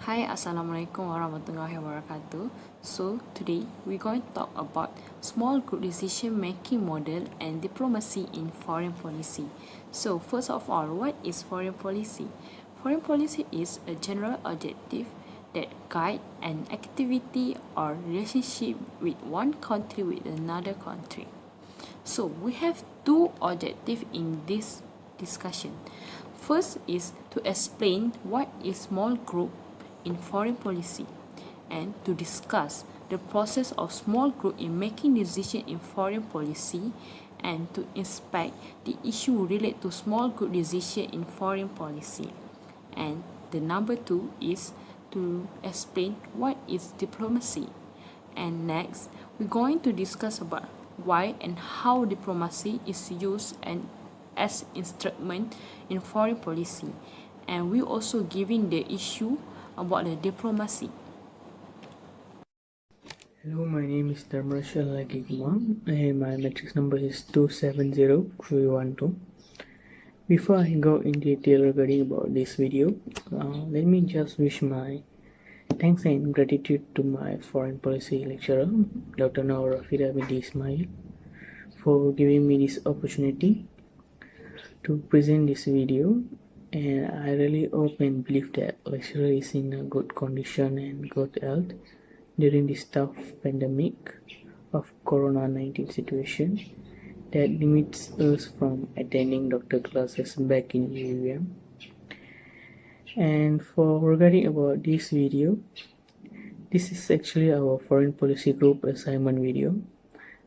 Hi, Assalamualaikum warahmatullahi wabarakatuh. So, today we're going to talk about small group decision making model and diplomacy in foreign policy. So, first of all, what is foreign policy? Foreign policy is a general objective that guide an activity or relationship with one country with another country. So, we have two objectives in this discussion. First is to explain what is small group in foreign policy and to discuss the process of small group in making decisions in foreign policy and to inspect the issue related to small group decision in foreign policy. And the number two is to explain what is diplomacy. And next, we're going to discuss about why and how diplomacy is used and as instrument in foreign policy. And we also giving the issue about the diplomacy. Hello, my name is Tharmal Raj and my matrix number is 270312. Before I go in detail regarding about this video, let me just wish my thanks and gratitude to my foreign policy lecturer, Dr. Nawar Rafida binti Ismail, for giving me this opportunity to present this video. And I really hope and believe that lecturer is in a good condition and good health during this tough pandemic of Corona-19 situation that limits us from attending doctor classes back in UVM. And for regarding about this video, this is actually our foreign policy group assignment video.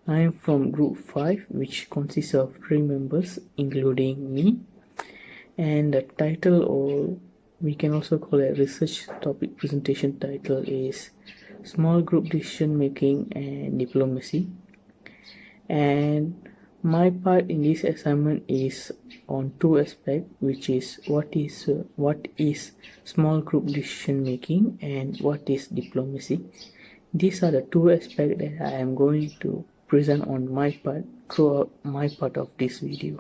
I am from Group 5, which consists of 3 members, including me. And the title, or we can also call it research topic presentation title, is Small Group Decision Making and Diplomacy. And my part in this assignment is on two aspects, which is what is small group decision making and what is diplomacy. These are the two aspects that I am going to present on my part throughout my part of this video.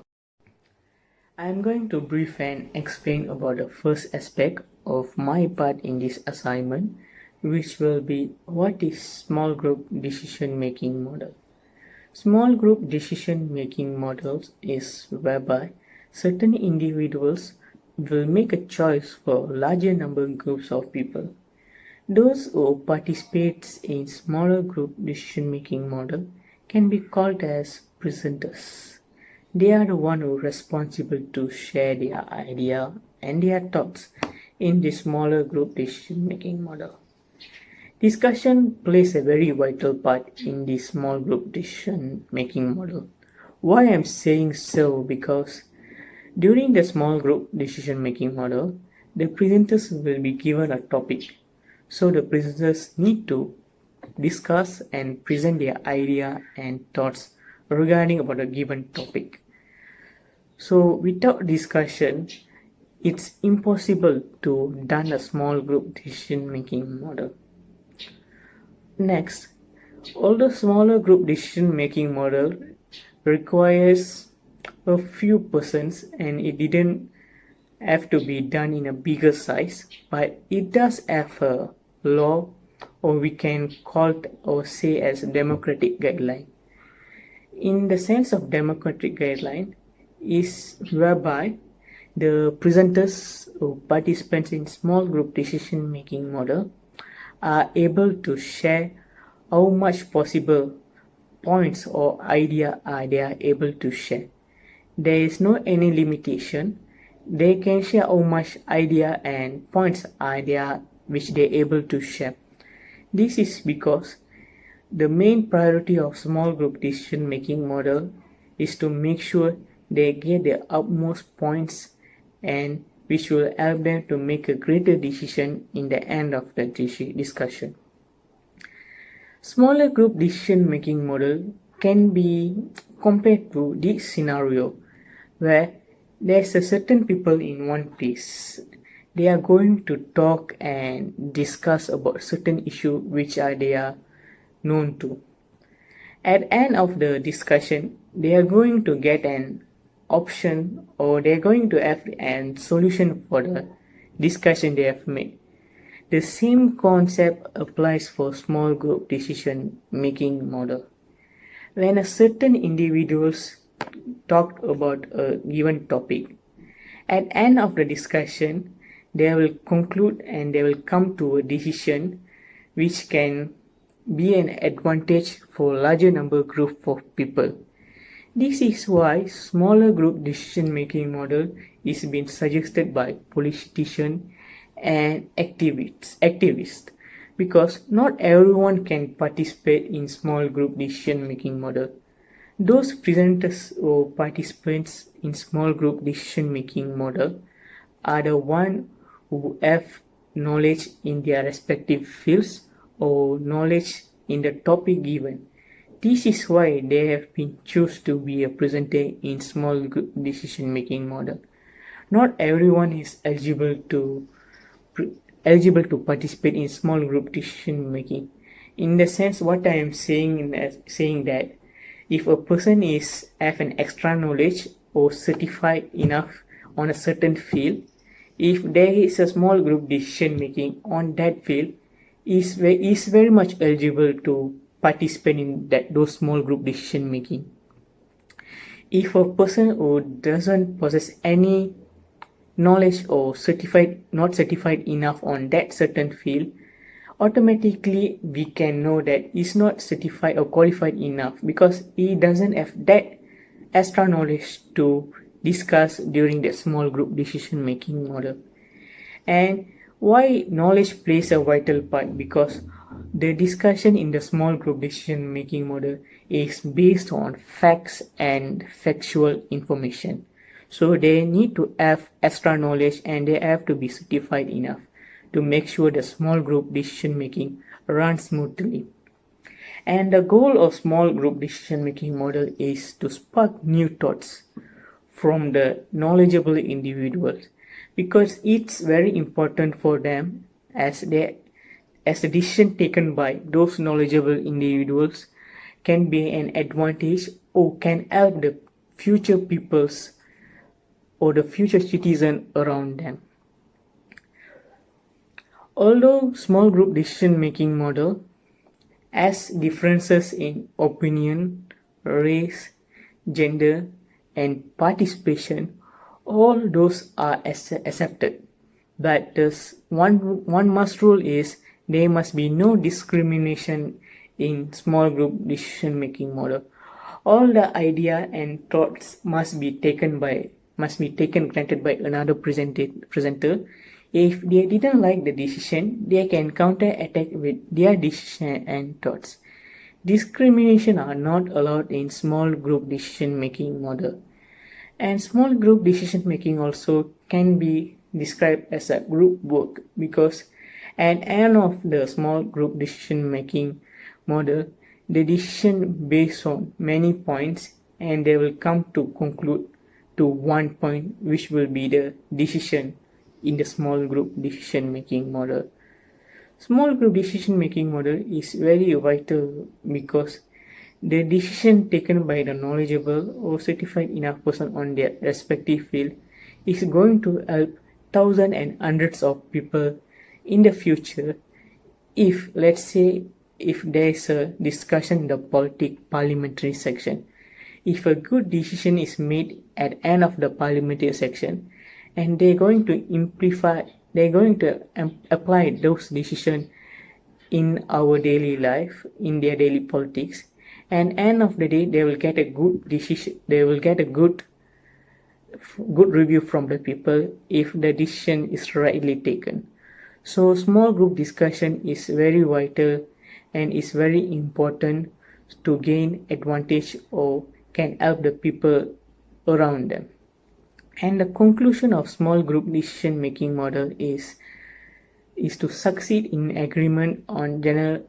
I am going to brief and explain about the first aspect of my part in this assignment, which will be what is small group decision making model. Small group decision making models is whereby certain individuals will make a choice for larger number groups of people. Those who participate in smaller group decision making model can be called as presenters. They are the one who are responsible to share their idea and their thoughts in the smaller group decision making model. Discussion plays a very vital part in the small group decision making model. Why I'm saying so? Because during the small group decision making model, the presenters will be given a topic. So the presenters need to discuss and present their idea and thoughts regarding about a given topic. So without discussion, it's impossible to done a small group decision making model. Next, although smaller group decision making model requires a few persons and it didn't have to be done in a bigger size, but it does have a law, or we can call it or say as a democratic guideline. In the sense of democratic guideline is whereby the presenters or participants in small group decision making model are able to share how much possible points or idea they are able to share. There is no any limitation. They can share how much idea and points idea which they are able to share. This is because the main priority of small group decision making model is to make sure they get the utmost points and which will help them to make a greater decision in the end of the discussion. Smaller group decision making model can be compared to this scenario where there's a certain people in one place. They are going to talk and discuss about certain issue which they are known to. At the end of the discussion, they are going to get an option, or they're going to have a solution for the discussion they have made. The same concept applies for small group decision making model. When a certain individuals talk about a given topic, at end of the discussion, they will conclude and they will come to a decision which can be an advantage for larger number group of people. This is why smaller group decision making model is being suggested by politicians and activists because not everyone can participate in small group decision making model. Those presenters or participants in small group decision making model are the one who have knowledge in their respective fields or knowledge in the topic given. This is why they have been chosen to be a presenter in small group decision making model. Not everyone is eligible to participate in small group decision making. In the sense, what I am saying that if a person is have an extra knowledge or certified enough on a certain field, if there is a small group decision making on that field, is very much eligible to participate in those small group decision making. If a person who doesn't possess any knowledge or not certified enough on that certain field, automatically we can know that he's not certified or qualified enough because he doesn't have that extra knowledge to discuss during the small group decision making model. And why knowledge plays a vital part, because the discussion in the small group decision making model is based on facts and factual information. So they need to have extra knowledge and they have to be certified enough to make sure the small group decision making runs smoothly. And the goal of small group decision making model is to spark new thoughts from the knowledgeable individuals, because it's very important for them as the decision taken by those knowledgeable individuals can be an advantage or can help the future peoples or the future citizen around them. Although small group decision making model has differences in opinion, race, gender, and participation, all those are accepted. But this one must rule is there must be no discrimination in small group decision making model. All the idea and thoughts must be taken granted by another presenter. If they didn't like the decision, they can counter attack with their decision and thoughts. Discrimination are not allowed in small group decision making model. And small group decision making also can be described as a group work, because at the end of the small group decision making model, the decision based on many points and they will come to conclude to one point which will be the decision in the small group decision making model. Small group decision making model is very vital because the decision taken by the knowledgeable or certified enough person on their respective field is going to help thousands and hundreds of people in the future. If, let's say, if there is a discussion in the parliamentary section, if a good decision is made at the end of the parliamentary section, and they're going to apply those decisions in our daily life, in their daily politics, and end of the day they will get a good decision, they will get a good review from the people if the decision is rightly taken. So small group discussion is very vital and is very important to gain advantage or can help the people around them. And the conclusion of small group decision making model is to succeed in agreement on general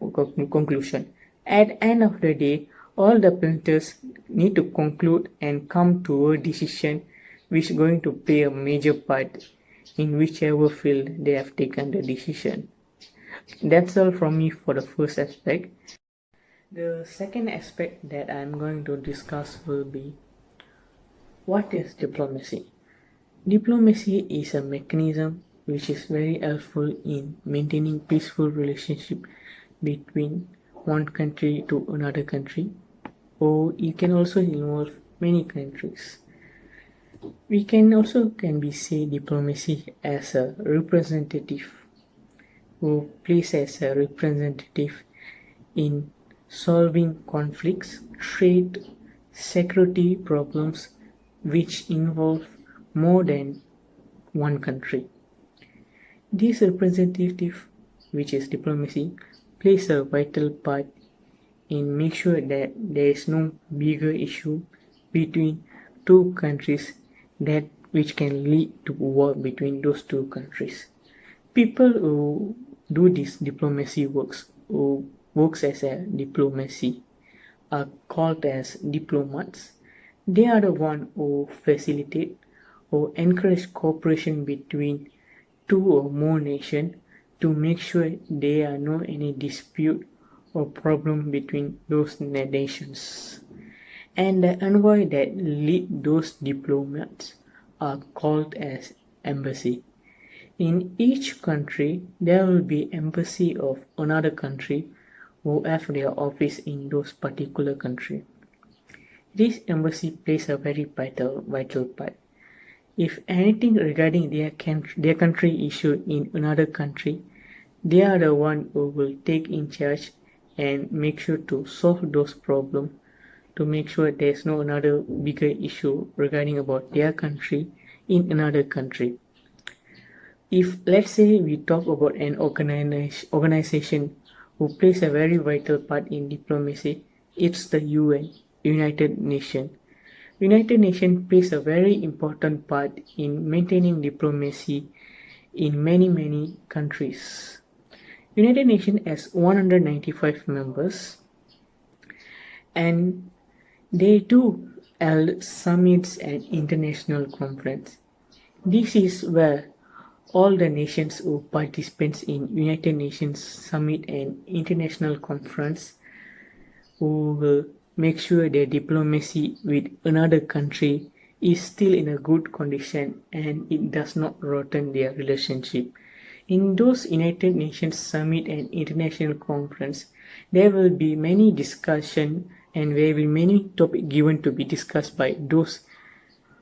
conclusion. At the end of the day, all the planters need to conclude and come to a decision which is going to play a major part in whichever field they have taken the decision. That's all from me for the first aspect. The second aspect that I'm going to discuss will be, what is diplomacy? Diplomacy is a mechanism which is very helpful in maintaining peaceful relationship between one country to another country, or it can also involve many countries. We can be say diplomacy as a representative who plays as a representative in solving conflicts, trade, security problems which involve more than one country. This representative, which is diplomacy, plays a vital part in make sure that there is no bigger issue between two countries that which can lead to war between those two countries. People who do this diplomacy who works as a diplomacy are called as diplomats. They are the one who facilitate or encourage cooperation between two or more nations to make sure there are no any dispute or problem between those nations. And the envoy that lead those diplomats are called as embassy. In each country, there will be embassy of another country who have their office in those particular country. This embassy plays a very vital part. If anything regarding their country issue in another country, they are the one who will take in charge and make sure to solve those problems, to make sure there's no another bigger issue regarding about their country in another country. If let's say we talk about an organization who plays a very vital part in diplomacy, it's the UN, United Nations. United Nations plays a very important part in maintaining diplomacy in many countries. United Nations has 195 members, and they do held summits and international conference. This is where all the nations who participate in United Nations Summit and International Conference who will make sure their diplomacy with another country is still in a good condition and it does not rotten their relationship. In those United Nations Summit and International Conference, there will be many discussion and there will be many topics given to be discussed by those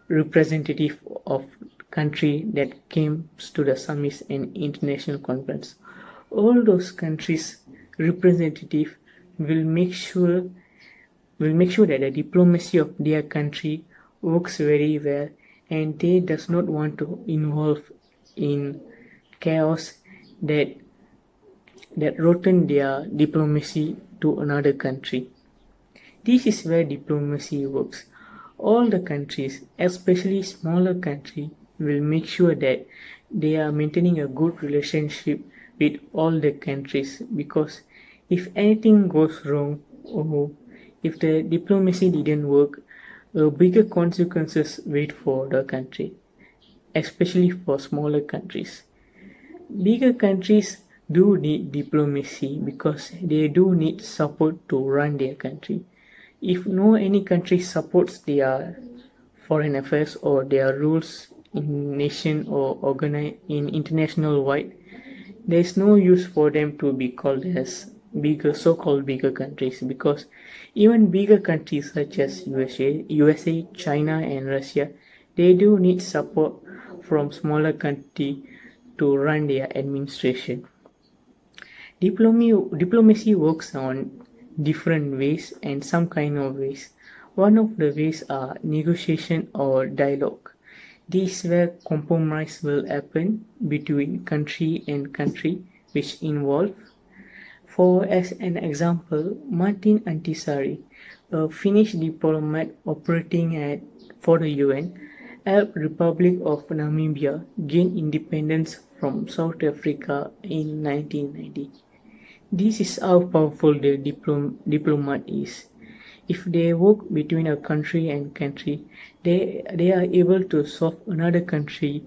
representative of country that came to the summits and international conference. All those countries representative will make sure that the diplomacy of their country works very well and they does not want to involve in chaos that rotten their diplomacy to another country. This is where diplomacy works. All the countries, especially smaller countries, will make sure that they are maintaining a good relationship with all the countries, because if anything goes wrong or if the diplomacy didn't work, bigger consequences wait for the country, especially for smaller countries. Bigger countries do need diplomacy because they do need support to run their country. If no any country supports their foreign affairs or their rules in nation or in international wide, there is no use for them to be called as so-called bigger countries, because even bigger countries such as USA, China and Russia, they do need support from smaller country to run their administration. Diplomacy works on different ways and some kind of ways. One of the ways are negotiation or dialogue. This where compromise will happen between country and country which involve. For as an example, Martin Antisari, a Finnish diplomat operating for the UN, helped Republic of Namibia gain independence from South Africa in 1990. This is how powerful the diplomat is. If they work between a country and country, they are able to solve another country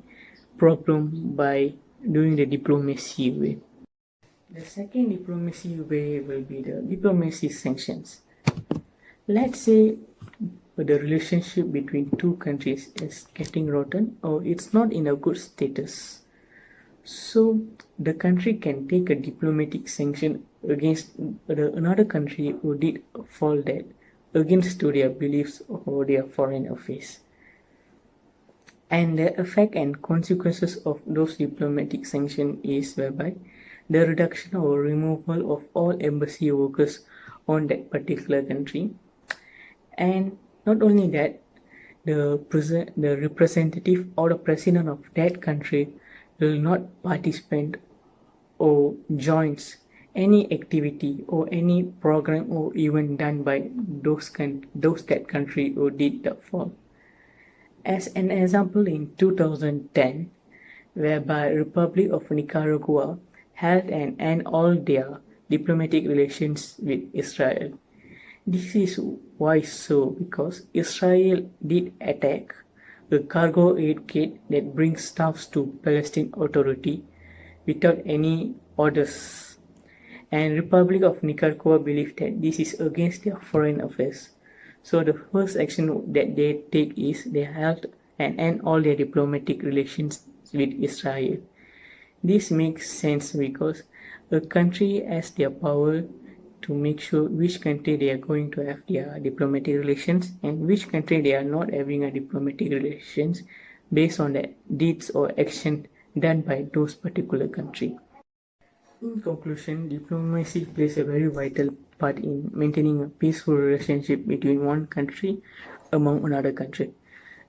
problem by doing the diplomacy way. The second diplomacy way will be the diplomacy sanctions. Let's say the relationship between two countries is getting rotten or it's not in a good status. So the country can take a diplomatic sanction against another country who did fall that against to their beliefs or their foreign affairs. And the effect and consequences of those diplomatic sanctions is whereby the reduction or removal of all embassy workers on that particular country. And not only that, the representative or the president of that country will not participate or joins any activity or any program or event done by those that country who did the fall. As an example, in 2010, whereby Republic of Nicaragua held and end all their diplomatic relations with Israel. This is why so because Israel did attack a cargo aid kit that brings stuffs to Palestine Authority without any orders. And Republic of Nicaragua believe that this is against their foreign affairs. So the first action that they take is they halt and end all their diplomatic relations with Israel. This makes sense because a country has their power to make sure which country they are going to have their diplomatic relations and which country they are not having a diplomatic relations based on the deeds or action done by those particular country. In conclusion, diplomacy plays a very vital part in maintaining a peaceful relationship between one country among another country.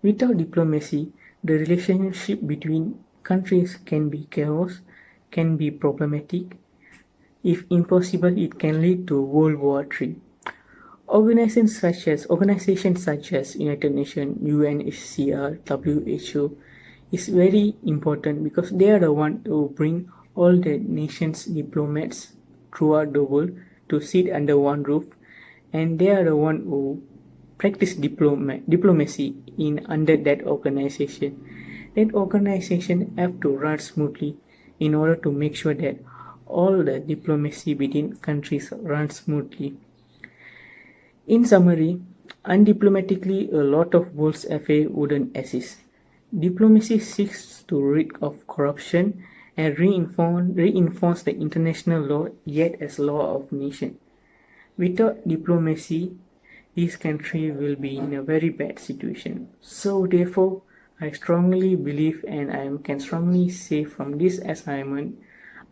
Without diplomacy, the relationship between countries can be chaos, can be problematic. If impossible, it can lead to World War III. Organizations such as United Nations, UNHCR, WHO is very important because they are the one who bring all the nations' diplomats throughout the world to sit under one roof, and they are the one who practice diplomacy in under that organization. That organization have to run smoothly in order to make sure that all the diplomacy between countries runs smoothly. In summary, undiplomatically, a lot of world's affairs wouldn't exist. Diplomacy seeks to rid of corruption and reinforce the international law yet as law of nation. Without diplomacy, this country will be in a very bad situation. So therefore, I strongly believe and I can strongly say from this assignment,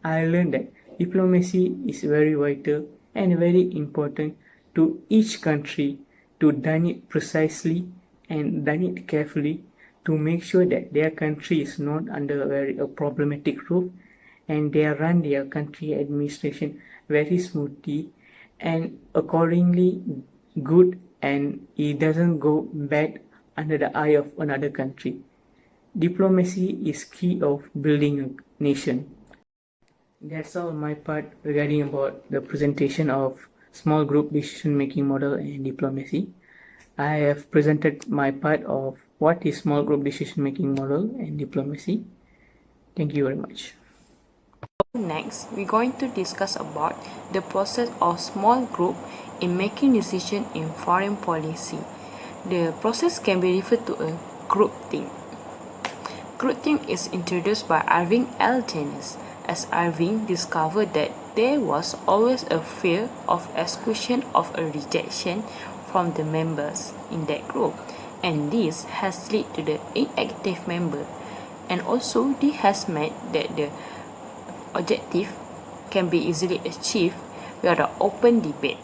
I learned that diplomacy is very vital and very important to each country to done it precisely and done it carefully to make sure that their country is not under a problematic roof and they run their country administration very smoothly and accordingly good and it doesn't go bad under the eye of another country. Diplomacy is key of building a nation. That's all my part regarding about the presentation of small group decision making model and diplomacy. I have presented my part of what is small group decision making model and diplomacy. Thank you very much. Next, we're going to discuss about the process of small group in making decision in foreign policy. The process can be referred to a group think. Group think is introduced by Irving L. Janis, as Irving discovered that there was always a fear of exclusion of a rejection from the members in that group, and this has led to the inactive member, and also this has meant that the objective can be easily achieved via the open debate.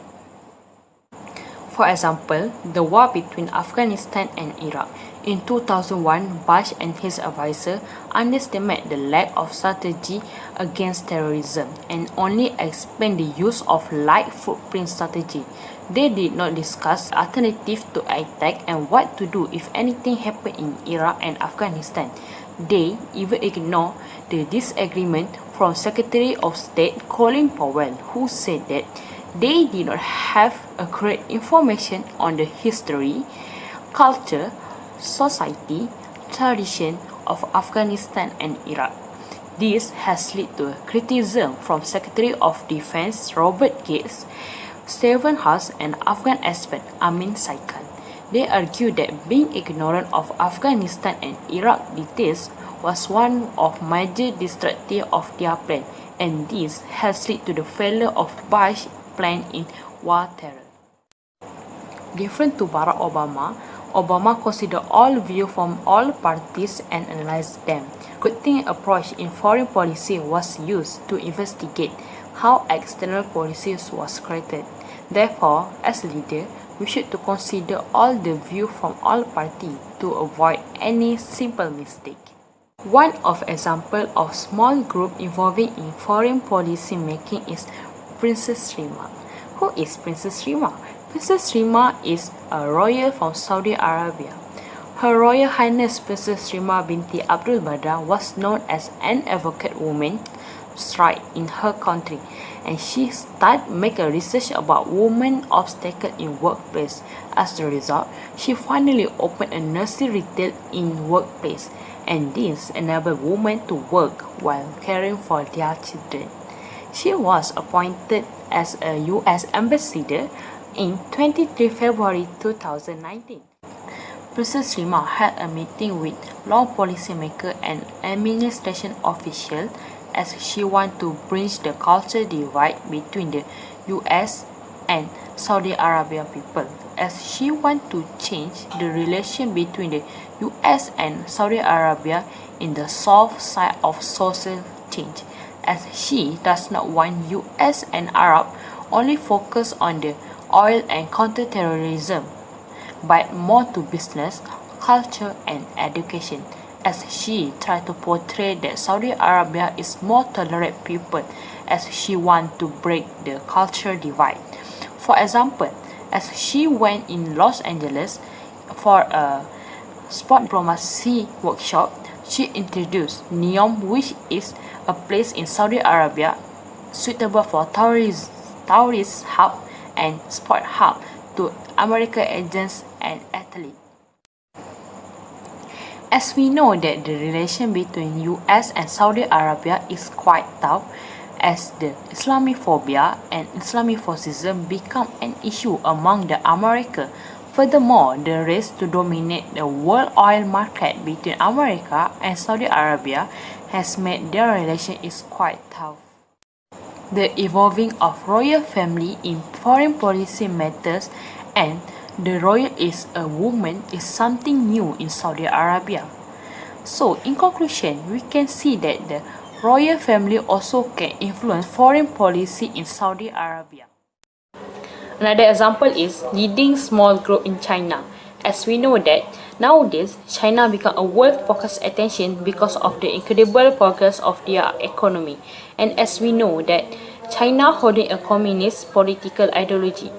For example, the war between Afghanistan and Iraq. In 2001, Bush and his advisor underestimated the lack of strategy against terrorism and only expanded the use of light footprint strategy. They did not discuss alternatives to attack and what to do if anything happened in Iraq and Afghanistan. They even ignored the disagreement from Secretary of State Colin Powell, who said that they did not have accurate information on the history, culture, society, tradition of Afghanistan and Iraq. This has led to criticism from Secretary of Defense Robert Gates, Stephen Huss, and Afghan expert Amin Saikal. They argue that being ignorant of Afghanistan and Iraq details was one of major distractor of their plan, and this has led to the failure of Bush's plan in war terror. Different to Barack Obama, Obama considered all views from all parties and analyzed them. Critical approach in foreign policy was used to investigate how external policy was created. Therefore, as leader, we should to consider all the views from all parties to avoid any simple mistake. One of example of small group involving in foreign policy making is Princess Rima. Who is Princess Rima? Princess Rima is a royal from Saudi Arabia. Her Royal Highness Princess Rima binti Abdul Badr was known as an advocate woman strike in her country, and she started making research about women obstacles in workplace. As a result, she finally opened a nursery retail in workplace, and this enabled women to work while caring for their children. She was appointed as a U.S. ambassador in 23 February 2019. Princess Rima had a meeting with law policymakers and administration officials as she wanted to bridge the cultural divide between the US and Saudi Arabia people, as she wanted to change the relation between the US and Saudi Arabia in the soft side of social change, as she does not want US and Arab only focus on the oil and counterterrorism, but more to business, culture and education, as she tried to portray that Saudi Arabia is more tolerant people, as she wants to break the cultural divide. For example, as she went in Los Angeles for a sport diplomacy workshop, she introduced Neom, which is a place in Saudi Arabia suitable for tourist hub and sport hub to American agents and athletes. As we know that the relation between US and Saudi Arabia is quite tough, as the Islamophobia and Islamophobicism become an issue among the America. Furthermore, the race to dominate the world oil market between America and Saudi Arabia has made their relation is quite tough. The evolving of royal family in foreign policy matters, and the royal is a woman is something new in Saudi Arabia. So in conclusion, we can see that the royal family also can influence foreign policy in Saudi Arabia. Another example is leading small group in China. As we know that nowadays China become a world focused attention because of the incredible progress of their economy, and as we know that China holding a communist political ideology,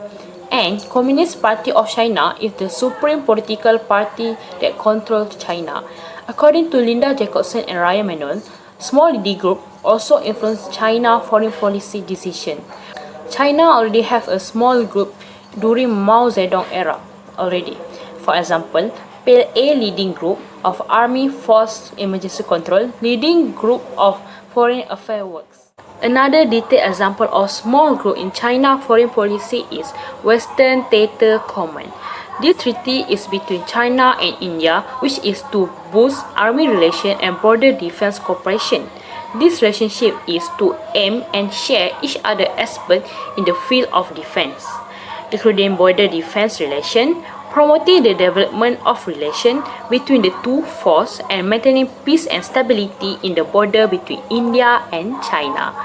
and Communist Party of China is the supreme political party that controls China. According to Linda Jacobson and Ryan Manuel, small leading group also influence China foreign policy decision. China already have a small group during Mao Zedong era already. For example, PLA leading group of Army Force Emergency Control, leading group of Foreign Affairs Works. Another detailed example of small group in China foreign policy is Western Theater Command. This treaty is between China and India, which is to boost army relation and border defense cooperation. This relationship is to aim and share each other experts in the field of defense, including border defense relation, promoting the development of relation between the two forces and maintaining peace and stability in the border between India and China.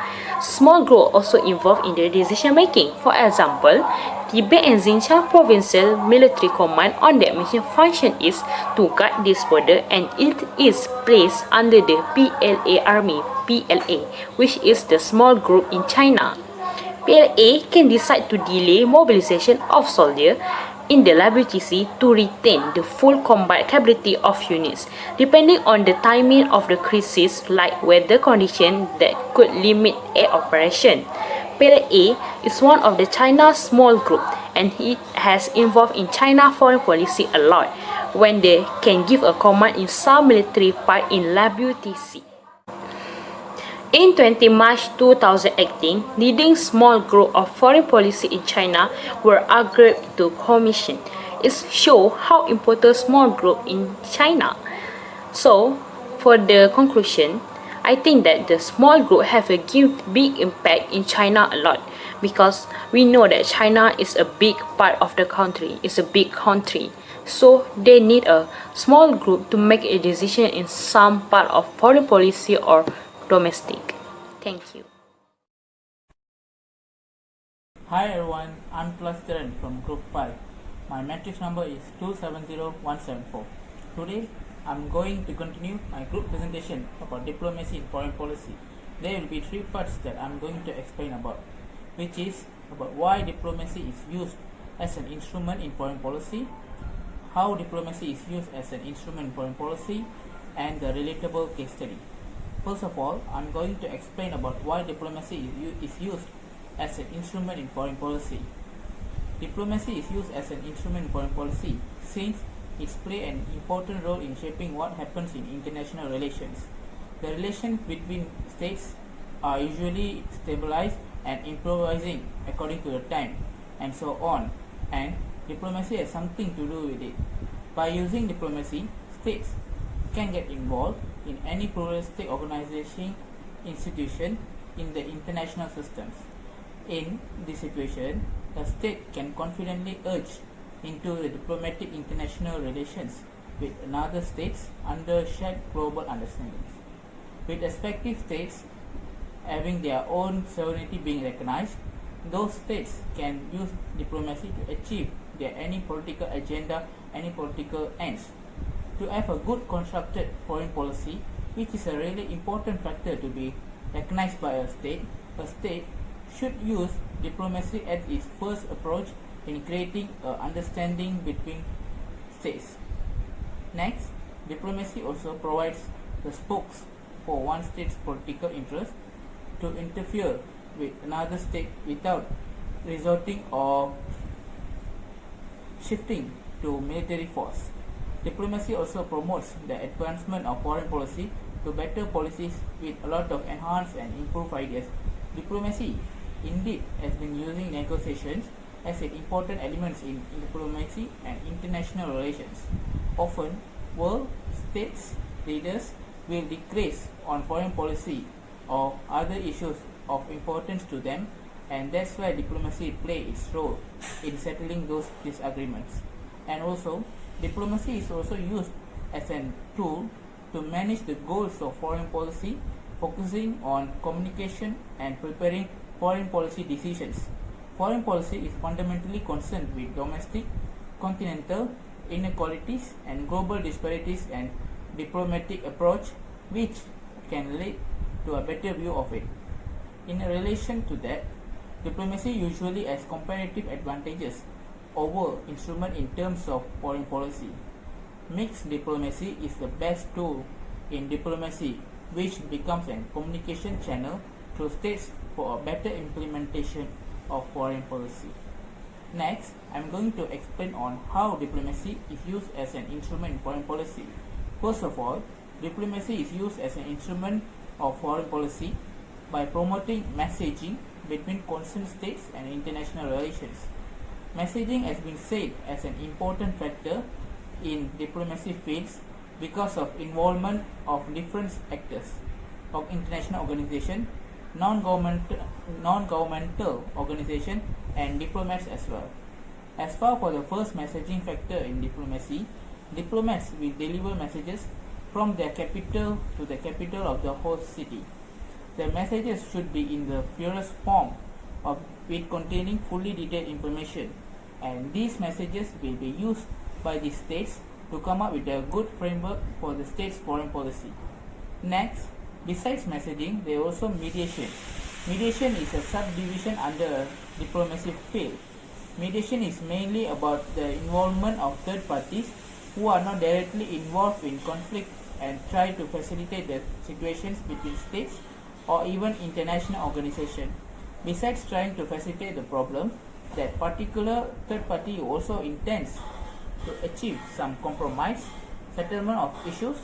Small groups also involved in the decision making. For example, Tibet and Xinjiang Provincial Military Command on that mission function is to guard this border, and it is placed under the PLA Army, PLA, which is the small group in China. PLA can decide to delay mobilization of soldiers in the WTC to retain the full combat capability of units, depending on the timing of the crisis like weather conditions that could limit air operation. PLA is one of the China's small group, and it has involved in China foreign policy a lot when they can give a command in some military part in WTC. In 20 March 2018, leading small group of foreign policy in China were agreed to commission. It shows how important small group in China. So, for the conclusion, I think that the small group have a big impact in China a lot because we know that China is a big part of the country, it's a big country. So they need a small group to make a decision in some part of foreign policy or domestic. Thank you. Hi everyone, I'm Thulasitharan from Group 5. My matrix number is 270174. Today, I'm going to continue my group presentation about diplomacy in foreign policy. There will be three parts that I'm going to explain about, which is about why diplomacy is used as an instrument in foreign policy, how diplomacy is used as an instrument in foreign policy, and the relatable case study. First of all, I'm going to explain about why diplomacy is used as an instrument in foreign policy. Diplomacy is used as an instrument in foreign policy since it plays an important role in shaping what happens in international relations. The relations between states are usually stabilized and improvising according to the time, and so on, and diplomacy has something to do with it. By using diplomacy, states can get involved in any pluralistic organization institution in the international systems. In this situation, a state can confidently urge into the diplomatic international relations with another states under shared global understandings. With respective states having their own sovereignty being recognized, those states can use diplomacy to achieve their any political agenda, any political ends. To have a good constructed foreign policy, which is a really important factor to be recognized by a state should use diplomacy as its first approach in creating an understanding between states. Next, diplomacy also provides the spokes for one state's political interest to interfere with another state without resorting or shifting to military force. Diplomacy also promotes the advancement of foreign policy to better policies with a lot of enhanced and improved ideas. Diplomacy indeed has been using negotiations as an important element in diplomacy and international relations. Often, world states leaders will decrease on foreign policy or other issues of importance to them, and that's why diplomacy plays its role in settling those disagreements. And also, diplomacy is also used as a tool to manage the goals of foreign policy, focusing on communication and preparing foreign policy decisions. Foreign policy is fundamentally concerned with domestic, continental inequalities and global disparities, and diplomatic approach which can lead to a better view of it. In relation to that, diplomacy usually has comparative advantages over instrument in terms of foreign policy. Mixed diplomacy is the best tool in diplomacy, which becomes a communication channel through states for a better implementation of foreign policy. Next, I am going to explain on how diplomacy is used as an instrument in foreign policy. First of all, diplomacy is used as an instrument of foreign policy by promoting messaging between concerned states and international relations. Messaging has been said as an important factor in diplomacy fields because of involvement of different actors of international organizations, non-governmental organizations, and diplomats as well. As far for the first messaging factor in diplomacy, diplomats will deliver messages from their capital to the capital of the host city. The messages should be in the purest form with containing fully detailed information, and these messages will be used by the states to come up with a good framework for the state's foreign policy. Next, besides messaging, there is also mediation. Mediation is a subdivision under a diplomacy field. Mediation is mainly about the involvement of third parties who are not directly involved in conflict and try to facilitate the situations between states or even international organizations. Besides trying to facilitate the problem, that particular third party also intends to achieve some compromise, settlement of issues,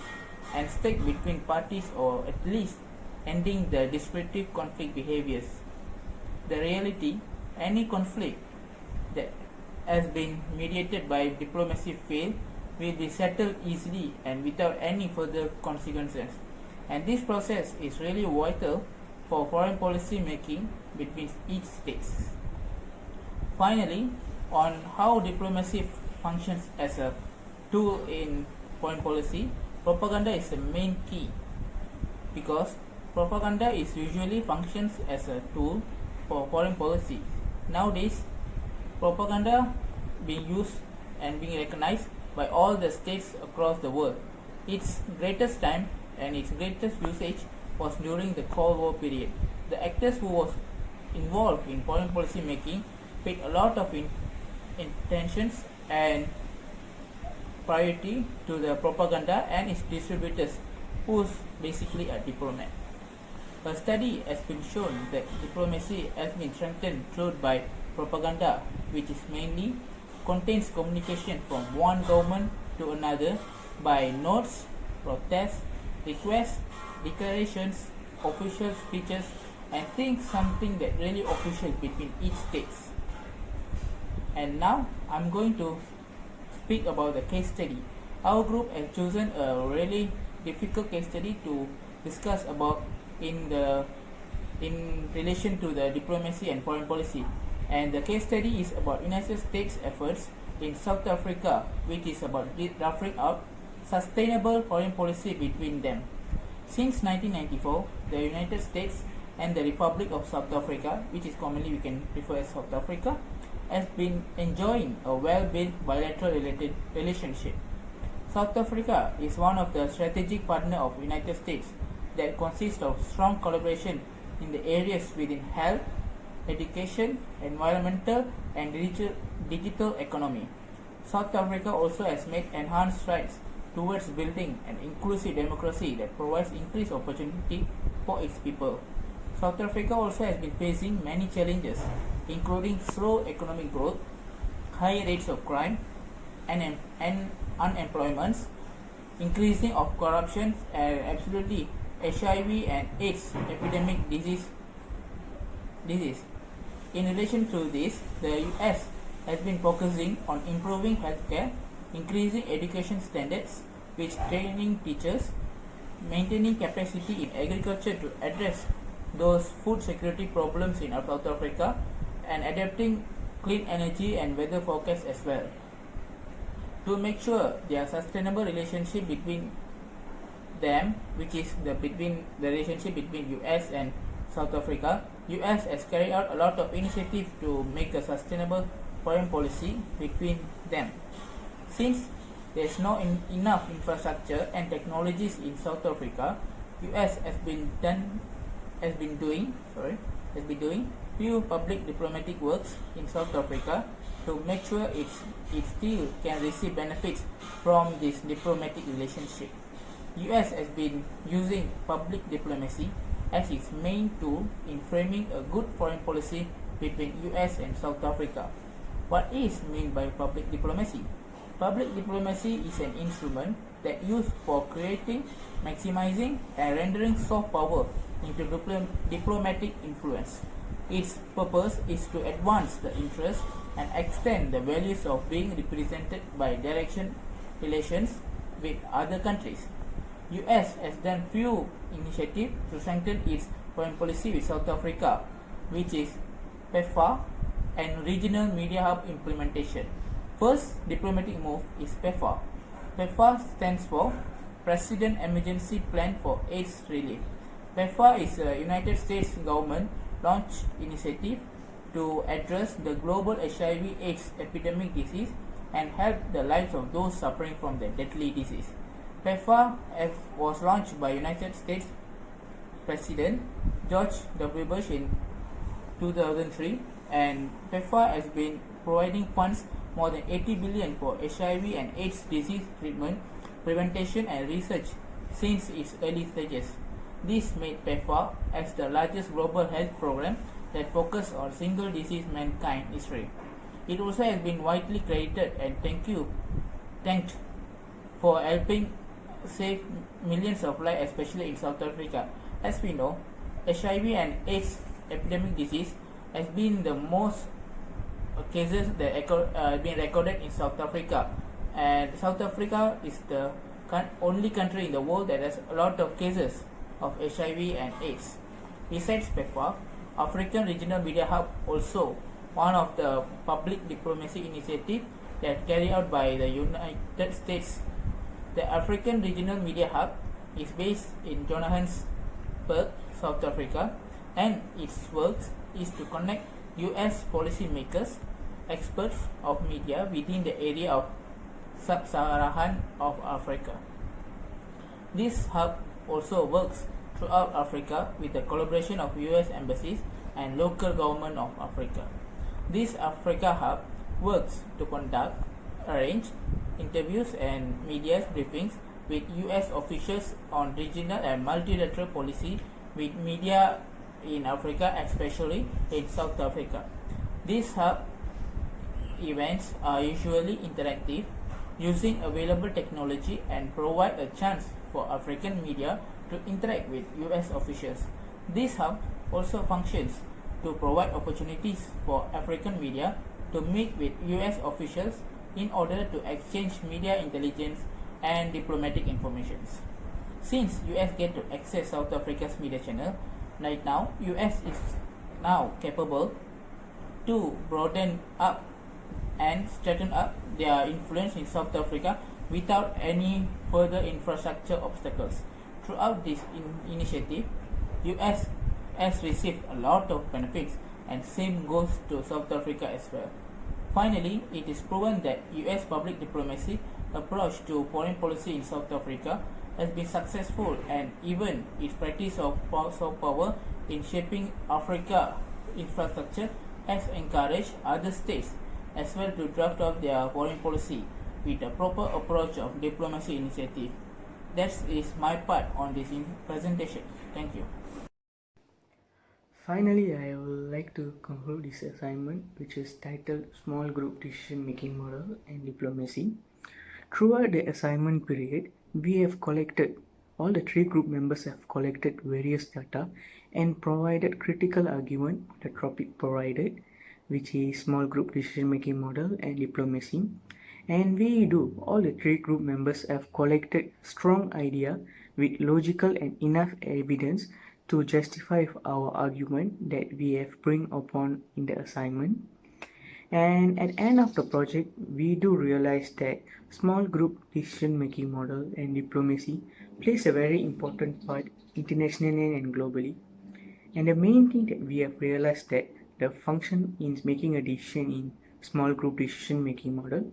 and stake between parties, or at least ending the disruptive conflict behaviors. The reality, any conflict that has been mediated by diplomacy field will be settled easily and without any further consequences. And this process is really vital for foreign policy making between each states. Finally, on how diplomacy functions as a tool in foreign policy, propaganda is the main key, because propaganda is usually functions as a tool for foreign policy. Nowadays, propaganda being used and being recognized by all the states across the world. Its greatest time and its greatest usage was during the Cold War period. The actors who was involved in foreign policy making paid a lot of intentions and priority to the propaganda and its distributors, who's basically a diplomat. A study has been shown that diplomacy has been strengthened through by propaganda, which is mainly contains communication from one government to another by notes, protests, requests, declarations, official speeches, and things something that really official between each states. And now I'm going to speak about the case study. Our group has chosen a really difficult case study to discuss about in relation to the diplomacy and foreign policy. And the case study is about United States efforts in South Africa, which is about roughing out sustainable foreign policy between them. Since 1994, the United States and the Republic of South Africa, which is commonly we can refer as South Africa, has been enjoying a well-built bilateral relationship. South Africa is one of the strategic partners of United States that consists of strong collaboration in the areas within health, education, environmental, and digital economy. South Africa also has made enhanced strides towards building an inclusive democracy that provides increased opportunity for its people. South Africa also has been facing many challenges, including slow economic growth, high rates of crime and unemployment, increasing of corruption, and absolutely HIV and AIDS epidemic disease. In relation to this, the US has been focusing on improving healthcare, increasing education standards, with training teachers, maintaining capacity in agriculture to address those food security problems in South Africa, and adapting clean energy and weather forecasts as well. To make sure their sustainable relationship between them, which is the relationship between US and South Africa, US has carried out a lot of initiatives to make a sustainable foreign policy between them. Since there is no enough infrastructure and technologies in South Africa, US has been doing few public diplomatic works in South Africa to make sure it still can receive benefits from this diplomatic relationship. US has been using public diplomacy as its main tool in framing a good foreign policy between US and South Africa. What is meant by public diplomacy? Public diplomacy is an instrument that used for creating, maximizing, and rendering soft power into diplomatic influence. Its purpose is to advance the interests and extend the values of being represented by direct relations with other countries. US has done few initiatives to strengthen its foreign policy with South Africa, which is PEFA and Regional Media Hub implementation. First diplomatic move is PEFA. PEFA stands for President Emergency Plan for AIDS Relief. PEFA is a United States government launched initiative to address the global HIV/AIDS epidemic disease and help the lives of those suffering from the deadly disease. PEFA was launched by United States President George W. Bush in 2003, and PEFA has been providing funds more than 80 billion for HIV and AIDS disease treatment, prevention and research since its early stages. This made PEFA as the largest global health program that focuses on single disease mankind history. It also has been widely credited and thanked for helping save millions of lives, especially in South Africa. As we know, HIV and AIDS epidemic disease has been the most cases that have been recorded in South Africa, and South Africa is the only country in the world that has a lot of cases of HIV and AIDS. Besides PEPFAR, African Regional Media Hub also one of the public diplomacy initiatives that carried out by the United States. The African Regional Media Hub is based in Johannesburg, South Africa, and its work is to connect US policymakers, experts of media within the area of Sub-Saharan of Africa. This hub also works throughout Africa with the collaboration of US embassies and local government of Africa. This Africa hub works to conduct, arrange interviews and media briefings with US officials on regional and multilateral policy with media in Africa, especially in South Africa. These hub events are usually interactive, using available technology and provide a chance for African media to interact with US officials. This hub also functions to provide opportunities for African media to meet with US officials in order to exchange media intelligence and diplomatic information. Since US get to access South Africa's media channel, right now US is now capable to broaden up and strengthen up their influence in South Africa without any further infrastructure obstacles. Throughout this initiative, US has received a lot of benefits, and same goes to South Africa as well. Finally, it is proven that US public diplomacy approach to foreign policy in South Africa has been successful, and even its practice of soft power in shaping Africa infrastructure has encouraged other states as well to draft up their foreign policy with a proper approach of diplomacy initiative. That is my part on this presentation. Thank you. Finally, I would like to conclude this assignment, which is titled Small Group Decision Making Model and Diplomacy. Throughout the assignment period, we have collected, all the 3 group members have collected various data and provided critical argument on the topic provided, which is Small Group Decision Making Model and Diplomacy. And all the 3 group members have collected strong idea with logical and enough evidence to justify our argument that we have bring upon in the assignment. And at the end of the project, we do realize that small group decision making model and diplomacy plays a very important part internationally and globally. And the main thing that we have realized that the function in making a decision in small group decision making model,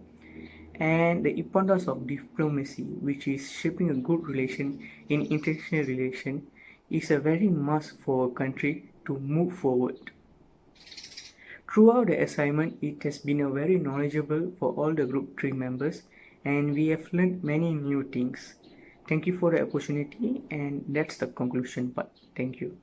and the importance of diplomacy, which is shaping a good relation in international relation, is a very must for a country to move forward. Throughout the assignment, it has been a very knowledgeable for all the group 3 members, and we have learned many new things. Thank you for the opportunity, and that's the conclusion part. Thank you.